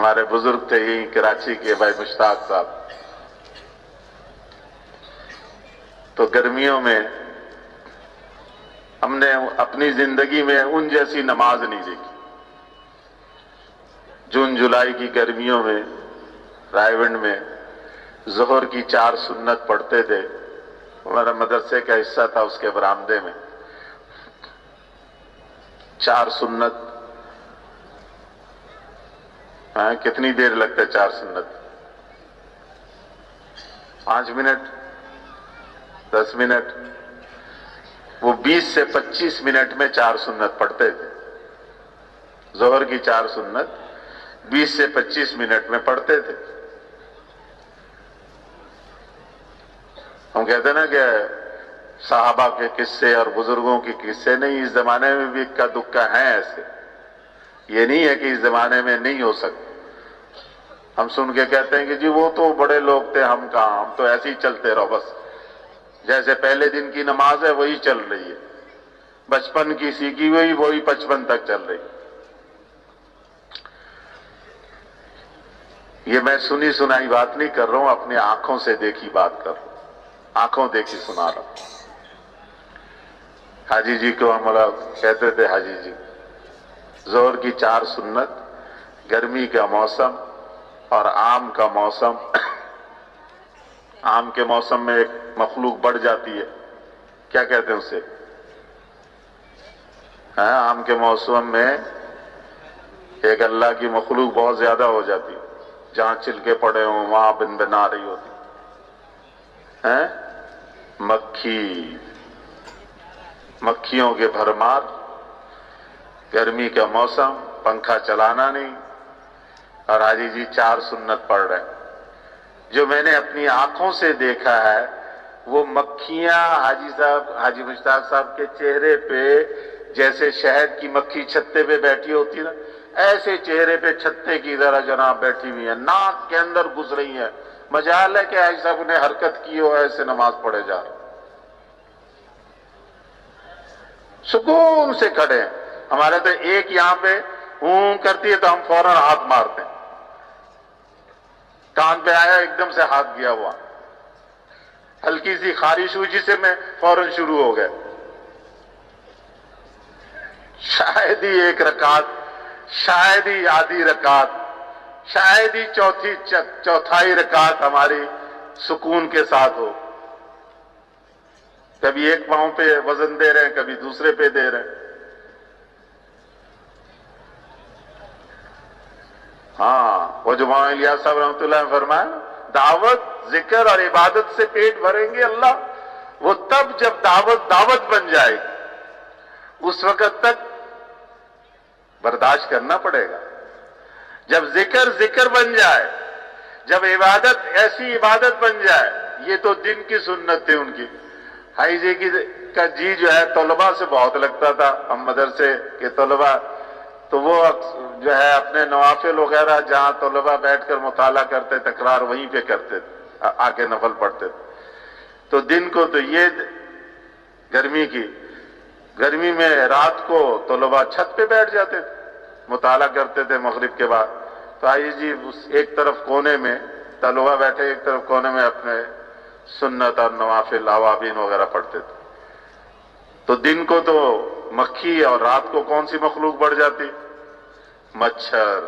ہمارے بزرگ تھے ہی کراچی کے بھائی مشتاق صاحب، تو گرمیوں میں ہم نے اپنی زندگی میں ان جیسی نماز نہیں دیکھی۔ جون جولائی کی گرمیوں میں رائے ونڈ میں ظہر کی 4 سنت پڑھتے تھے۔ ہمارا مدرسے کا حصہ تھا، اس کے برآمدے میں 4 سنت۔ کتنی دیر لگتا ہے 4 سنت؟ 5 منٹ، 10 منٹ؟ وہ 20 سے 25 منٹ میں 4 سنت پڑھتے تھے۔ ظہر کی 4 سنت 20 سے 25 منٹ میں پڑھتے تھے۔ ہم کہتے ہیں نا کہ صحابہ کے قصے اور بزرگوں کے قصے نہیں، اس زمانے میں بھی اکا دکا ہیں ایسے، یہ نہیں ہے کہ اس زمانے میں نہیں ہو سکتے۔ ہم سن کے کہتے ہیں کہ جی وہ تو بڑے لوگ تھے، ہم کہاں، ہم تو ایسے ہی چلتے رہو بس، جیسے پہلے دن کی نماز ہے وہی چل رہی ہے، بچپن کی سیکھی ہوئی وہی 55 تک چل رہی ہے۔ یہ میں سنی سنائی بات نہیں کر رہا ہوں، اپنی آنکھوں سے دیکھی بات کر رہا ہوں، آنکھوں دیکھی سنا رہا ہوں۔ حاجی جی کو ہم لوگ کہتے تھے، حاجی جی ظہر کی 4 سنت، گرمی کا موسم اور آم کا موسم۔ آم کے موسم میں ایک مخلوق بڑھ جاتی ہے، کیا کہتے ہیں اسے؟ آم کے موسم میں ایک اللہ کی مخلوق بہت زیادہ ہو جاتی ہے، جہاں چھلکے پڑے ہوں وہاں بنبنا رہی ہوتی ہے، مکھیوں کے بھرمار، گرمی کا موسم، پنکھا چلانا نہیں، اور حاجی جی 4 سنت پڑھ رہے ہیں۔ جو میں نے اپنی آنکھوں سے دیکھا ہے، وہ مکھیاں حاجی صاحب، حاجی مشتاق صاحب کے چہرے پہ جیسے شہد کی مکھی چھتے پہ بیٹھی ہوتی ہے نا، ایسے چہرے پہ چھتے کی طرح جناب بیٹھی ہوئی ہیں، ناک کے اندر گھس رہی ہیں۔ مجال ہے کہ حاجی صاحب نے حرکت کی ہو، ایسے نماز پڑھے جا رہے، سکون سے کھڑے ہیں۔ ہمارے تو ایک یہاں پہ ہوں کرتی ہے تو ہم فوراً ہاتھ مارتے ہیں، کان پہ آیا ایک دم سے ہاتھ گیا ہوا، ہلکی سی خارش ہوئی جسے میں فوراً شروع ہو گئے۔ شاید ہی 1 رکعت، شاید ہی آدھی رکعت، شاید ہی چوتھائی رکعت ہماری سکون کے ساتھ ہو۔ کبھی ایک پاؤں پہ وزن دے رہے ہیں، کبھی دوسرے پہ دے رہے ہیں۔ وہ جو مولانا الیاس صاحب رحمۃ اللہ نے فرمایا، دعوت، ذکر اور عبادت سے پیٹ بھریں گے اللہ، وہ تب جب دعوت بن جائے گی، اس وقت تک برداشت کرنا پڑے گا۔ جب ذکر بن جائے، جب عبادت ایسی عبادت بن جائے، یہ تو دن کی سنت تھی ان کی۔ حاجی جی کا جی جو ہے طلباء سے بہت لگتا تھا، ہم مدرسے کے طلباء، تو وہ جو ہے اپنے نوافل وغیرہ جہاں طلباء بیٹھ کر مطالعہ کرتے، تکرار وہیں پہ کرتے تھے، آ کے نفل پڑھتے تھے۔ تو دن کو تو یہ گرمی میں رات کو طلباء چھت پہ بیٹھ جاتے تھے، مطالعہ کرتے تھے مغرب کے بعد۔ تو آئی جی ایک طرف کونے میں طلباء بیٹھے، ایک طرف کونے میں اپنے سنت اور نوافل اوابین وغیرہ پڑھتے تھے۔ تو دن کو تو مکھی اور رات کو کون سی مخلوق بڑھ جاتی؟ مچھر۔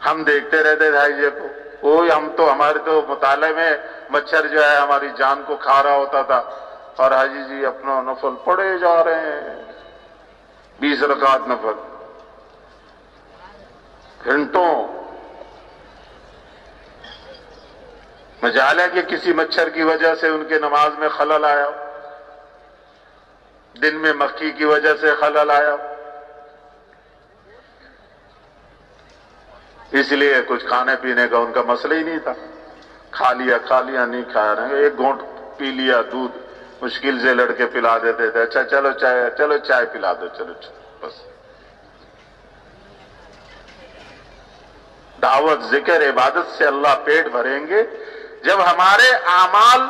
ہم دیکھتے رہتے بھائی جی کو، ہمارے تو مطالعے میں مچھر جو ہے ہماری جان کو کھا رہا ہوتا تھا، اور حاجی جی اپنا نفل پڑھے جا رہے ہیں، 20 رکعت نفل، گھنٹوں۔ مجال ہے کہ کسی مچھر کی وجہ سے ان کے نماز میں خلل آیا ہو، دن میں مکھی کی وجہ سے خلل آیا ہو، اس لیے کچھ کھانے پینے کا ان کا مسئلہ ہی نہیں تھا، کھا لیا نہیں کھایا رہے، ایک گھونٹ پی لیا دودھ، مشکل سے لڑکے پلا دیتے تھے، اچھا چلو چائے پلا دو، چلو بس۔ دعوت، ذکر، عبادت سے اللہ پیٹ بھریں گے جب ہمارے اعمال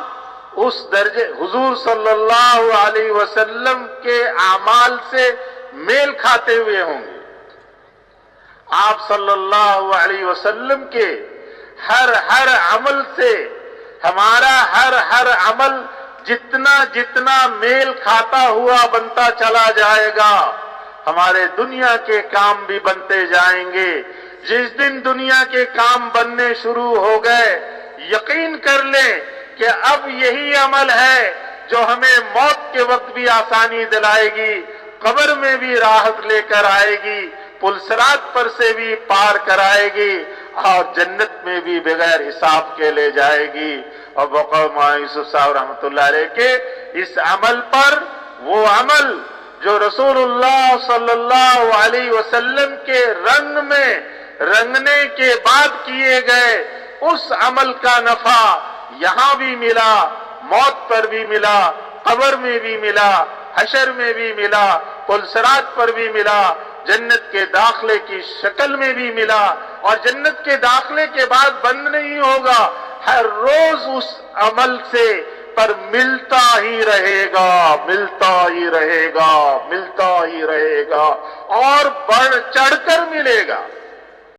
اس درجے حضور صلی اللہ علیہ وسلم کے اعمال سے میل کھاتے ہوئے ہوں گے۔ آپ صلی اللہ علیہ وسلم کے ہر عمل سے ہمارا ہر عمل جتنا جتنا میل کھاتا ہوا بنتا چلا جائے گا، ہمارے دنیا کے کام بھی بنتے جائیں گے۔ جس دن دنیا کے کام بننے شروع ہو گئے، یقین کر لیں کہ اب یہی عمل ہے جو ہمیں موت کے وقت بھی آسانی دلائے گی، قبر میں بھی راحت لے کر آئے گی، پل صراط پر سے بھی پار کرائے گی، اور جنت میں بھی بغیر حساب کے لے جائے گی۔ اور مولانا یوسف صاحب رحمۃ اللہ علیہ کے اس عمل پر، وہ عمل جو رسول اللہ صلی اللہ علیہ وسلم کے رنگ میں رنگنے کے بعد کیے گئے، اس عمل کا نفع یہاں بھی ملا، موت پر بھی ملا، قبر میں بھی ملا، حشر میں بھی ملا، پل صراط پر بھی ملا، جنت کے داخلے کی شکل میں بھی ملا، اور جنت کے داخلے کے بعد بند نہیں ہوگا، ہر روز اس عمل سے پر ملتا ہی رہے گا، ملتا ہی رہے گا، ملتا ہی رہے گا، اور بڑھ چڑھ کر ملے گا۔